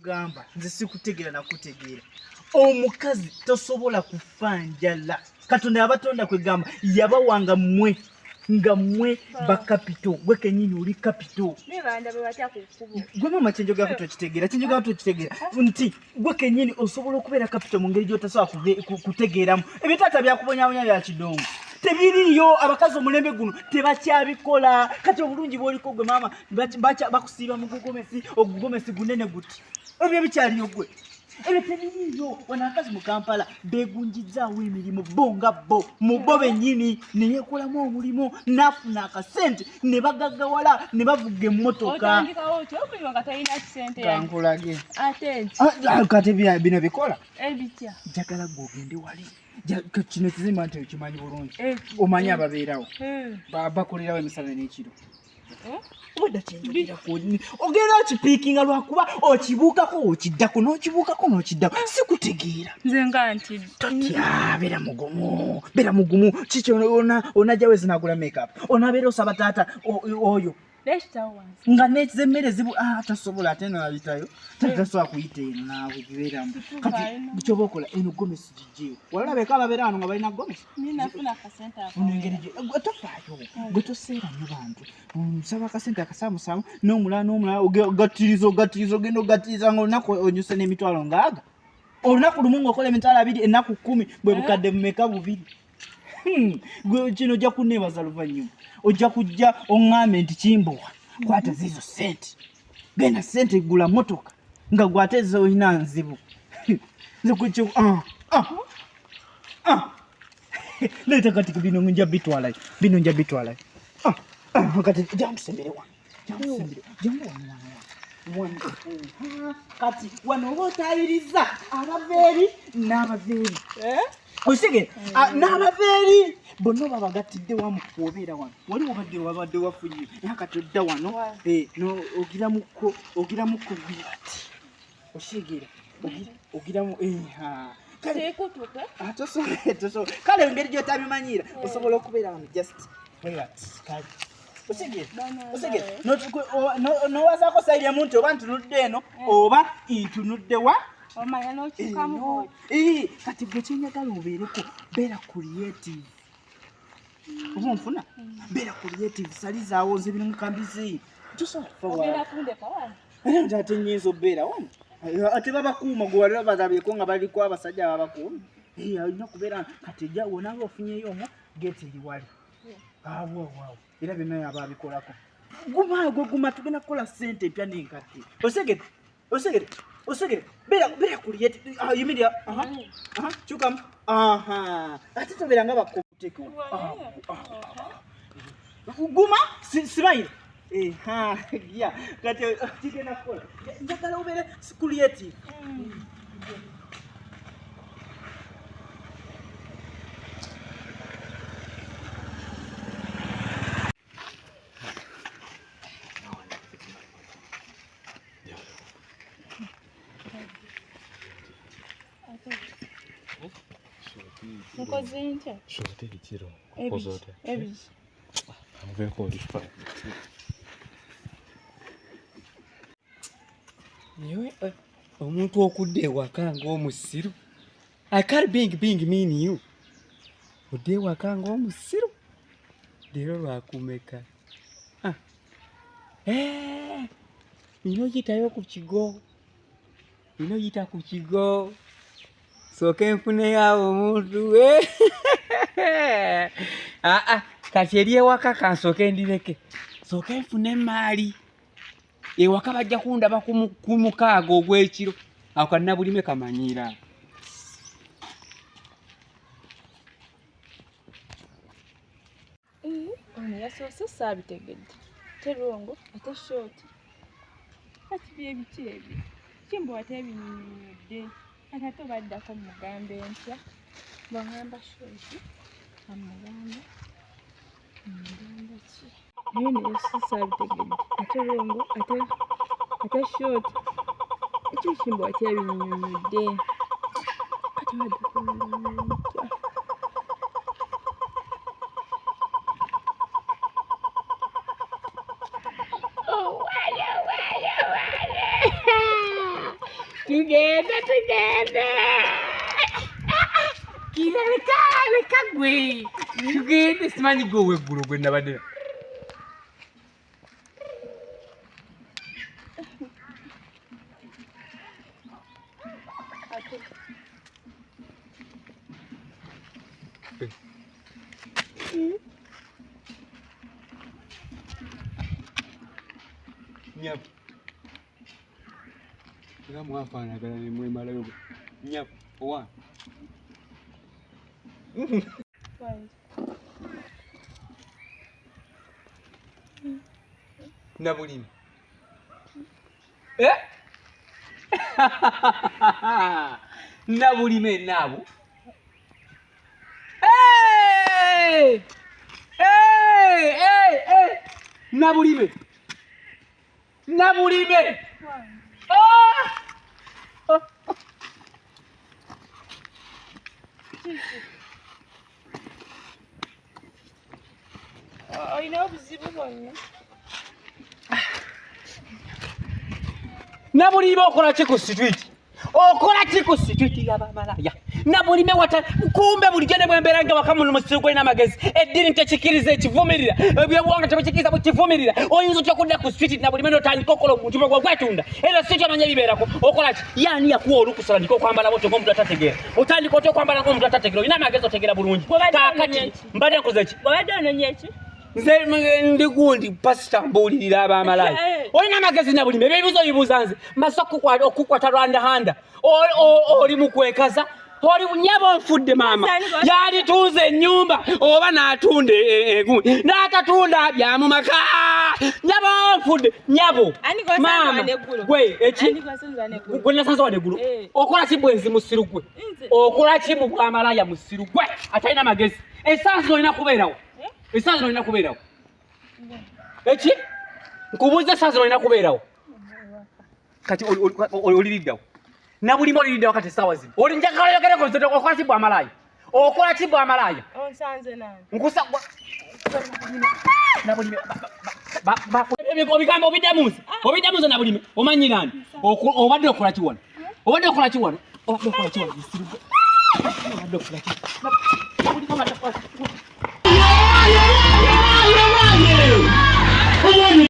gamba nze sikutegeera nakutegeera omukazi tosobola kufa njala Katonda yabatonda kwegamba yabawanga mmwe nga mmwe bakapito gwe kenyini uli kapito gwe mama kyenjogera kitegeera nti gwe kenyini osobola okubeera kapito mu ngeri gy'otasobola kutegeeramu ebitaata byakubonyabonya bya kidongo tebiriyo abakazi omulembe guno tebakyabikola kati obulungi bw'oliko gwe maama bakusiiba mu gugomesi ogugomesi gunene guti ebyo bikyaliyo gwe ebyo tebiriyo wano abakazi mu Kampala beegunjizaawo emirimu bo nga bo mu bo bennyini ne yeekolamu omulimu n'afuna akasente ne bagaggawala ne bavuga emmotoka kankulage kati bino bikola njagala gwe ogende wali kino kizimba nti okimanyi bulungi omanyi ababeerawo bakolerawo emisana n'ekiro Wada chenjogera kodi ogera okipiikinga lwakuba okibuukako okiddako n'okibuukako n'okiddako sikutegeera nze nga nti totya beera mugumu kiki onajjawo ezinagula makeup onabeera osaba taata oyo nga nekiza emmere zibu tasobola ate nabitayo tasobola kuyita eno naawe gibeeramu kati kyoba okola eno gomesi gijjeewo walalabeka ababeera wano nga balina gomesi tofaayo gwe toseera nnyo bantu nsaba akasente akasaamusaamu n'omulala ogattiriza ogenda ogattiriza nga olunaku onyuse n'emitwalo ngaaga olunaku lumu ng'okola emitwalo 2 ennaku 10 bwe bukadde bumeka 2 gwe kino ojja kunneebaza luvannyuma ojja kujja oŋŋambe nti Kimbowa kwata zizo sente genda sente gula motoka nga gwate zo olina nzibu nze kukyo leeta kati bino nja bitwalayo kati jamusembere kati wano oba otayiriza abaveeri n'abaveeri osege n'abaveeri bonna babagattidde wamu kuobeera wano wali wabadde wafunye nakati odda wano ogiramuko birati osegeera ogiramu kale engeri gyotabimanyira osobola okubeera wano just kale osegeera nowazaako sairyamu nti oba ntunudde eno oba ntunudde wa kati gwe kyenyagala obeereko beera creative oba onfuna beera creative salizaawo nze biri mukambizi tosobola ate nyinza obeera wano ate babakuuma gwe wali balabyeko nga baliko abasajja babakuuma alina kubeera kati ejja wonaaba ofunyeyo omu geeti eri wali awoowawo era byonna yaba abikolako guma tugenda kukola sente empya n'enkadde osegere beera creative you mean chukamu ate tobeera nga bakoteko guma smile kati kigenda kukola njagala obeere creative nkoze ntya shote bitiro kozote amuveko lifa niwe omuntu okudde ewaka ng'omusiru I can't being mean you odde ewaka ng'omusiru leero lwakumeka nina oyitayo ku kigo sooka enfuneyo awo omuntu kati eri ewaka kansooka endireke sooka enfune emaali ewaka bajja kundaba ku 6 ogw'ekiro ako ka Nabulime kamanyiira ono yasoose saabitegedde terongo ate shooti kati byebiki ebyo Kimbowa tebinyunyudde ate baddako mugambe ntya bwagamba shooti amugamba ki naye neyasoosaabitegedde ate rongo ate shooti ekyo Kimbowa tebinyunyudde kati baddako mugambe ntya Tugende. Leka gwe. Tugende simanyi gwe weggulu gwe nabadde. Nyap. Nga mwafana gala ne mwemala yo. Nyap. Owa. Nabulime. Nabulime nabo. Nabulime. Olina obuzibu bwonna. Nabulime okola ki ku street? Okola ki ku street y'abamalaya? Nabulime wata kumbe bulijjo ne bwembeera nga wakamu n'omusiru gw'olina amagezi. Eddiini tekikiriza ekivumirira. Ebyobuwangwa tebikiriza bukivumirira. Oyinza otya okudda ku street Nabulime n'otandika okola omuntu gwe gwetunda. Era street omanya ebibeerako. Okola ki? Yaani yakuwa olukusa ndika okwambala bw'otyo ng'omuntu atategeera. Otandika otya okwambala ng'omuntu atategeera. Olina amagezi otegeera bulungi. Kaakati mbadde nkoze ki? Bw'obadde ononye ki? Nze ndi gundi pasita mbuulirira abamalaya. Olina amagezi Nabulime ebibuuzo obibuuza nze. Masa okukwata lwandahanda. Oli mu kwekaza. Oli nyabo nfudde maama. Yalituuza ennyumba oba n'atunda engundi. N'atatunda bya mu maka. Nyabo nfudde nyabo. Maama gwe eki? Gwe nasanze wadde eggulu. Okola ki bwenzi musiru gwe? Okola ki mu bwamalaya musiru gwe? Atalina amagezi. Essansi olina kubeerawo. Essansi olina kubeerawo. Eki? Nkubuuza essansi olina kubeerawo. Kati oliriddawo. Nabulime oliriddawo kati essaawa zino. Oli njagala yogereko nze okola ki bwamalaya? Okola ki bwamalaya? Onsanze nani? Nkusa Nabulime obigambo obiddamuze Nabulime omanyi nani? Obadde okola ki wano? Obadde okola ki wano? Obadde okola ki wano? Obadde okola ki?